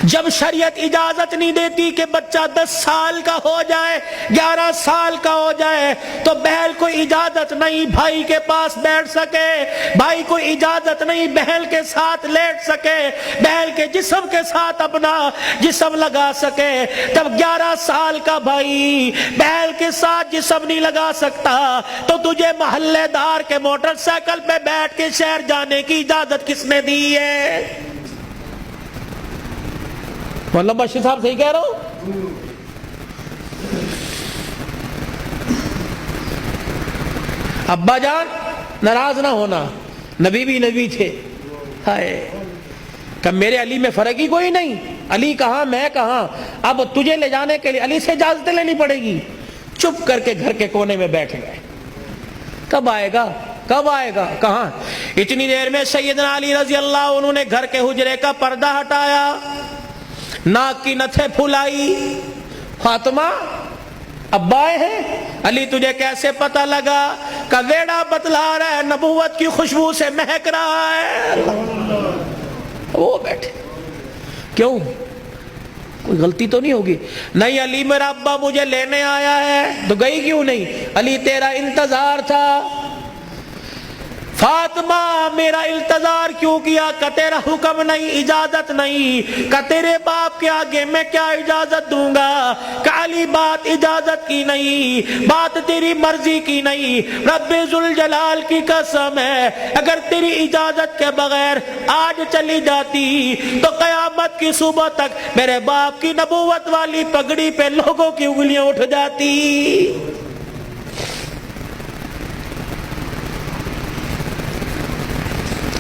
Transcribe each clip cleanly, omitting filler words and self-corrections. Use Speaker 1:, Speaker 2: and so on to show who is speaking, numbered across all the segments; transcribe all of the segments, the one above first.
Speaker 1: جب شریعت اجازت نہیں دیتی کہ بچہ 10 سال کا ہو جائے 11 سال کا ہو جائے تو بہن کو اجازت نہیں بھائی کے پاس بیٹھ سکے, بھائی کو اجازت نہیں بہن کے ساتھ لیٹ سکے, بہن کے جسم کے ساتھ اپنا جسم لگا سکے. تب 11 سال کا بھائی بہن کے ساتھ جسم نہیں لگا سکتا تو تجھے محلے دار کے موٹر سائیکل پہ بیٹھ کے شہر جانے کی اجازت کس نے دی ہے؟ مولانا بشیر صاحب صحیح کہہ رہا ہوں؟ ابا جان ناراض نہ ہونا, نبی بھی نبی تھے. ہائے کہ میرے علی میں فرق ہی کوئی نہیں, علی کہاں میں کہاں, اب تجھے لے جانے کے لیے علی سے اجازت لینی پڑے گی. چپ کر کے گھر کے کونے میں بیٹھ گئے. کب آئے گا کب آئے گا کہاں؟ اتنی دیر میں سیدنا علی رضی اللہ عنہ نے گھر کے حجرے کا پردہ ہٹایا, ناک کی نتھے پھلائی. فاطمہ ابا آئے ہیں. علی تجھے کیسے پتہ لگا؟ کہ ویڑا بتلا رہا ہے, نبوت کی خوشبو سے مہک رہا ہے. وہ بیٹھے. کیوں کوئی غلطی تو نہیں ہوگی؟ نہیں علی میرا ابا مجھے لینے آیا ہے. تو گئی کیوں نہیں؟ علی تیرا انتظار تھا. فاطمہ میرا انتظار کیوں کیا؟ کہ تیرا حکم نہیں, اجازت نہیں. کہ تیرے باپ کے آگے میں کیا اجازت دوں گا؟ کہ علی بات اجازت کی نہیں, بات تیری مرضی کی نہیں. رب ذوالجلال کی قسم ہے اگر تیری اجازت کے بغیر آج چلی جاتی تو قیامت کی صبح تک میرے باپ کی نبوت والی پگڑی پہ لوگوں کی انگلیاں اٹھ جاتی.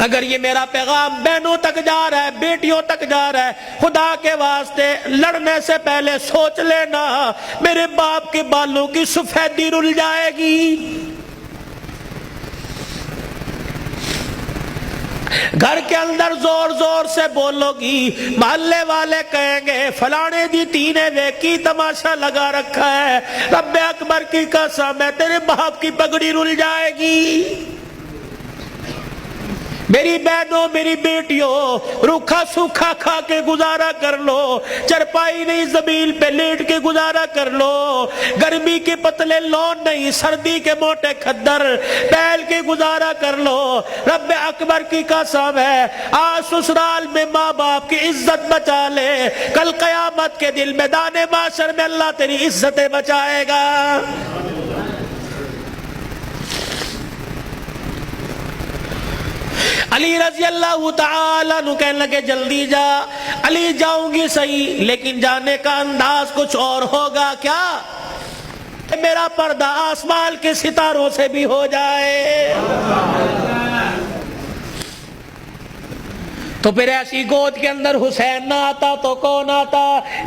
Speaker 1: اگر یہ میرا پیغام بہنوں تک جا رہا ہے, بیٹیوں تک جا رہا ہے, خدا کے واسطے لڑنے سے پہلے سوچ لینا میرے باپ کے بالوں کی سفیدی رل جائے گی. گھر کے اندر زور زور سے بولو گی, محلے والے کہیں گے فلانے دی تینے ویکی تماشا لگا رکھا ہے. رب اکبر کی قسم ہے تیرے باپ کی پگڑی رل جائے گی. میری بہنوں میری بیٹیوں روکھا سوکھا کھا کے گزارا کر لو, چرپائی نہیں زمین پہ لیٹ کے گزارا کر لو, گرمی کے پتلے لون نہیں سردی کے موٹے کھدر پہل کے گزارا کر لو. رب اکبر کی قسم ہے آج سسرال میں ماں باپ کی عزت بچا لے, کل قیامت کے دن میدان محشر میں اللہ تیری عزتیں بچائے گا. علی رضی اللہ تعالیٰ عنہ کہنے لگے جلدی جا. علی جاؤں گی صحیح لیکن جانے کا انداز کچھ اور ہوگا. کیا؟ میرا پردہ آسمان کے ستاروں سے بھی ہو جائے. تو پھر ایسی گود کے اندر حسین نہ آتا تو کون آتا؟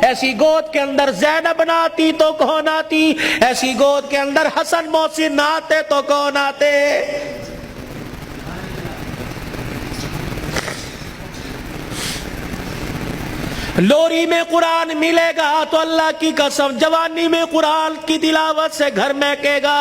Speaker 1: ایسی گود کے اندر زینب نہ آتی تو کون آتی؟ ایسی گود کے اندر حسن محسن نہ آتے تو کون آتے؟ لوری میں قرآن ملے گا تو اللہ کی قسم جوانی میں قرآن کی تلاوت سے گھر مہکے گا.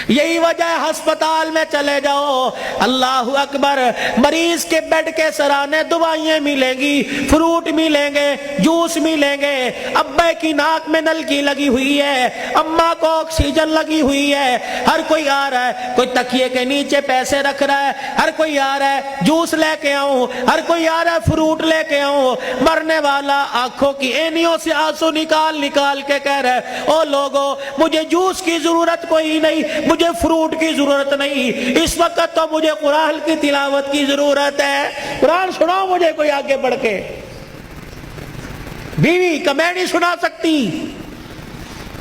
Speaker 1: یہی وجہ ہے ہسپتال میں چلے جاؤ اللہ اکبر, مریض کے بیڈ کے سرانے دوائیں ملیں گی, فروٹ ملیں گے, جوس ملیں گے. ابے کی ناک میں نلکی لگی ہوئی ہے, اماں کو آکسیجن لگی ہوئی ہے. ہر کوئی آ رہا ہے, کوئی تکیے کے نیچے پیسے رکھ رہا ہے, ہر کوئی آ رہا ہے جوس لے کے آؤں, ہر کوئی آ رہا ہے فروٹ لے کے آؤں. مرنے والا آنکھوں کی اینیوں سے آنسو نکال نکال کے کہہ رہا ہے او لوگوں مجھے جوس کی ضرورت کوئی نہیں, مجھے فروٹ کی ضرورت نہیں, اس وقت تو مجھے قرآن کی تلاوت کی ضرورت ہے. قرآن سناؤ مجھے کوئی آگے بڑھ کے. بیوی کا میں نہیں سنا سکتی.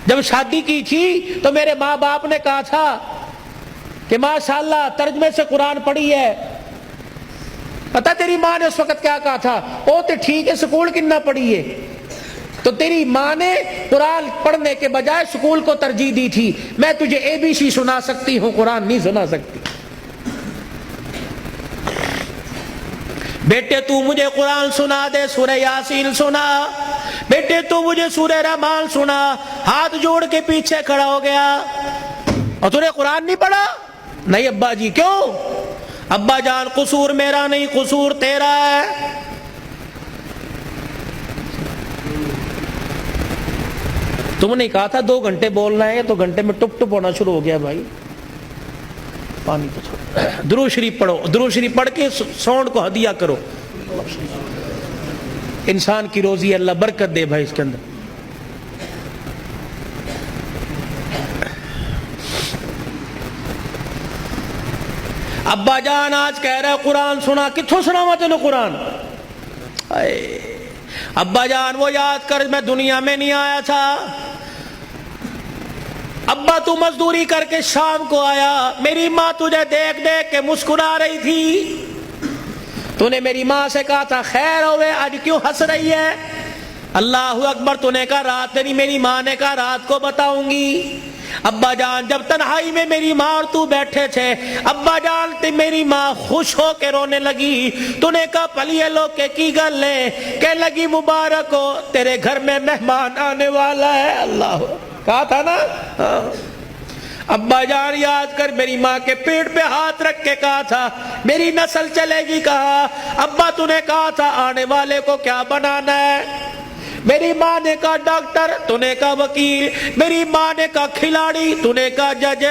Speaker 1: جب شادی کی تھی تو میرے ماں باپ نے کہا تھا کہ ماشاءاللہ ترجمے سے قرآن پڑھی ہے. پتہ تیری ماں نے اس وقت کیا کہا تھا؟ او تے ٹھیک ہے سکول کنا پڑھی ہے. تو تیری ماں نے قرآن پڑھنے کے بجائے سکول کو ترجیح دی تھی. میں تجھے ABC سنا سکتی ہوں, قرآن نہیں سنا سکتی. بیٹے تو مجھے قرآن سنا دے, سورہ یاسین سنا. بیٹے تو مجھے سورہ رحمان سنا. ہاتھ جوڑ کے پیچھے کھڑا ہو گیا. اور تو نے قرآن نہیں پڑھا؟ نہیں ابا جی. کیوں؟ ابا جان قصور میرا نہیں, قصور تیرا ہے. تم نے کہا تھا 2 گھنٹے بولنا ہے تو گھنٹے میں ٹپ ٹپ ہونا شروع ہو گیا بھائی. پانی تو چھوڑو. درود شریف پڑھو, درود شریف پڑھ کے ساؤنڈ کو ہدیہ کرو. انسان کی روزی اللہ برکت دے بھائی اس کے اندر. ابا جان آج کہہ رہا ہے قرآن سنا, کتھوں سناوا تینوں قرآن؟ ابا جان وہ یاد کر میں دنیا میں نہیں آیا تھا. ابا تو مزدوری کر کے شام کو آیا, میری ماں تجھے دیکھ دیکھ کے مسکرا رہی تھی. تو نے میری ماں سے کہا تھا خیر ہوئے, آج کیوں ہنس رہی ہے؟ اللہ اکبر. تو نے کہا رات نہیں, میری ماں نے کہا رات کو بتاؤں گی. ابا جان جب تنہائی میں میری ماں اور تو بیٹھے تھے, ابا جان میری ماں خوش ہو کے رونے لگی. تو نے کہا پلیے لوگ کی گل ہے؟ کہ لگی مبارک ہو تیرے گھر میں مہمان آنے والا ہے. اللہ کہا تھا نا. ابا جان یاد کر میری ماں کے پیٹ پہ ہاتھ رکھ کے کہا تھا میری نسل چلے گی. کہا ابا تو نے کہا تھا آنے والے کو کیا بنانا ہے؟ میری ماں نے کہا ڈاکٹر, تو نے کہا وکیل. میری ماں نے کہا کھلاڑی, تو نے کہا جج.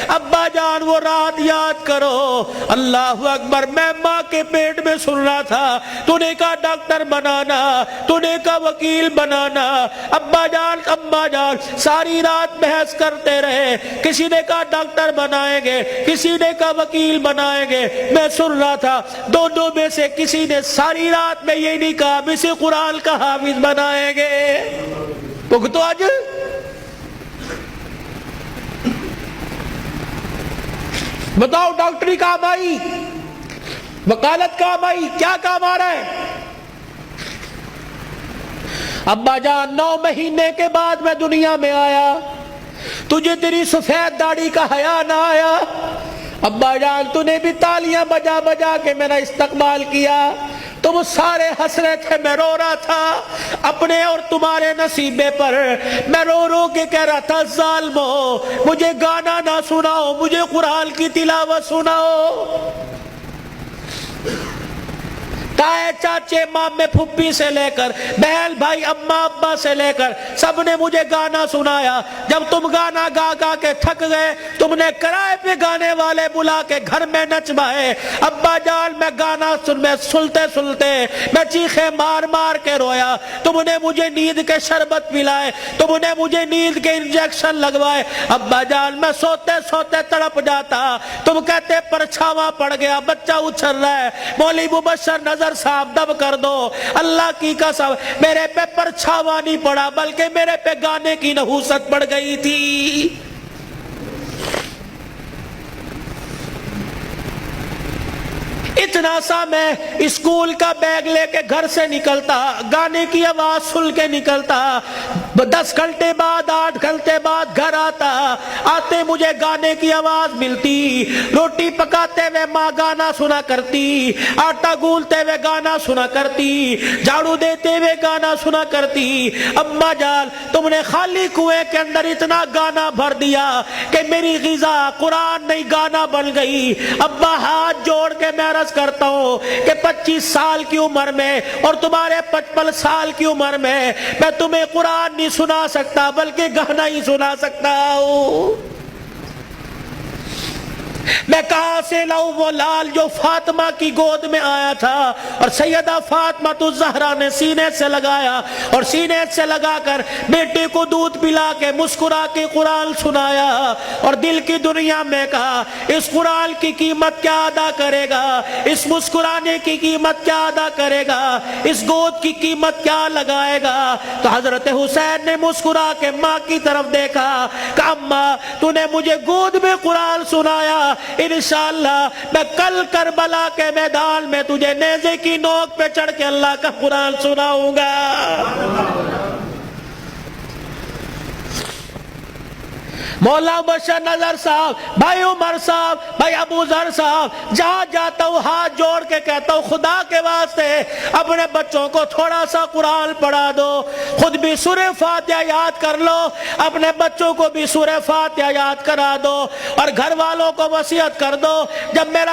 Speaker 1: ابا جان وہ رات یاد کرو, اللہ اکبر, میں ماں کے پیٹ میں سن رہا تھا. تو نے کہا ڈاکٹر بنانا, تو نے کہا وکیل بنانا. ابا جان اما جان ساری رات بحث کرتے رہے. کسی نے کہا ڈاکٹر بنائیں گے, کسی نے کہا وکیل بنائیں گے. میں سن رہا تھا دونوں میں سے کسی نے ساری رات میں یہ نہیں کہا اسے قرآن کا حافظ بنائیں گے. تو آج بتاؤ ڈاکٹری کام آئی, وکالت کام آئی, کیا کام آ رہا ہے؟ ابا جان 9 مہینے کے بعد میں دنیا میں آیا, تجھے تیری سفید داڑھی کا حیا نہ آیا. ابا جان تو نے بھی تالیاں بجا بجا کے میرا استقبال کیا. تم سارے ہنس رہے تھے, میں رو رہا تھا اپنے اور تمہارے نصیبے پر. میں رو رو کے کہہ رہا تھا ظالمو مجھے گانا نہ سناؤ, مجھے قرآن کی تلاوت سناؤ. تائے چاچے مامے پھپھی سے لے کر بہن بھائی اماں ابا سے لے کر سب نے مجھے گانا سنایا. جب تم گانا گا گا کے تھک گئے, تم نے کرائے پہ گانے والے بلا کے گھر میں نچوائے. ابا جان میں گانا سنتے سنتے میں چیخے مار مار کے رویا. تم نے مجھے نیند کے شربت پلائے, تم نے مجھے نیند کے انجیکشن لگوائے. ابا جان میں سوتے سوتے تڑپ جاتا. تم کہتے پرچھاواں پڑ گیا, بچہ اچھل رہا ہے, مولوی مبشر نظر صاحب دب کر دو. اللہ کی قسم میرے پہ پرچھاوا نہیں پڑا بلکہ میرے پہ گانے کی نحوست پڑ گئی تھی. اتنا سا میں اسکول کا بیگ لے کے گھر سے نکلتا, گانے کی آواز سن کے نکلتا. 10 گھنٹے بعد 8 گھنٹے بعد گھر آتا, آتے مجھے گانے کی آواز ملتی. روٹی پکاتے ہوئے ماں گانا سنا کرتی, آٹا گولتے ہوئے گانا سنا کرتی, جھاڑو دیتے ہوئے گانا سنا کرتی. اما جان تم نے خالی کنویں کے اندر اتنا گانا بھر دیا کہ میری غذا قرآن نہیں گانا بن گئی. ابا ہاتھ جوڑ کے میں عرض کرتا ہوں کہ 25 سال کی عمر میں اور تمہارے 55 سال کی عمر میں تمہیں قرآن نہیں سنا سکتا بلکہ گانا ہی سنا سکتا ہوں. میں کہاں سے لاؤں وہ لال جو فاطمہ کی گود میں آیا تھا اور سیدہ فاطمہ الزہرا نے سینے سے لگایا اور سینے سے لگا کر بیٹے کو دودھ پلا کے مسکرا کے قرآن سنایا اور دل کی دنیا میں کہا اس قرآن کی قیمت کیا ادا کرے گا, اس مسکرانے کی قیمت کیا ادا کرے گا, اس گود کی قیمت کیا لگائے گا. تو حضرت حسین نے مسکرا کے ماں کی طرف دیکھا کہ اماں تو نے مجھے گود میں قرآن سنایا, انشاءاللہ میں کل کربلا کے میدان میں تجھے نیزے کی نوک پہ چڑھ کے اللہ کا قرآن سناؤں گا. مولا بشر نظر صاحب, بھائی عمر صاحب, بھائی ابو ذر صاحب, جہاں جاتا ہوں ہاتھ جوڑ کے کہتا ہوں خدا کے واسطے اپنے بچوں کو تھوڑا سا قرآن پڑھا دو, خود بھی سورہ فاتحہ یاد کر لو, اپنے بچوں کو بھی سورہ فاتحہ یاد کرا دو اور گھر والوں کو وصیت کر دو جب میرا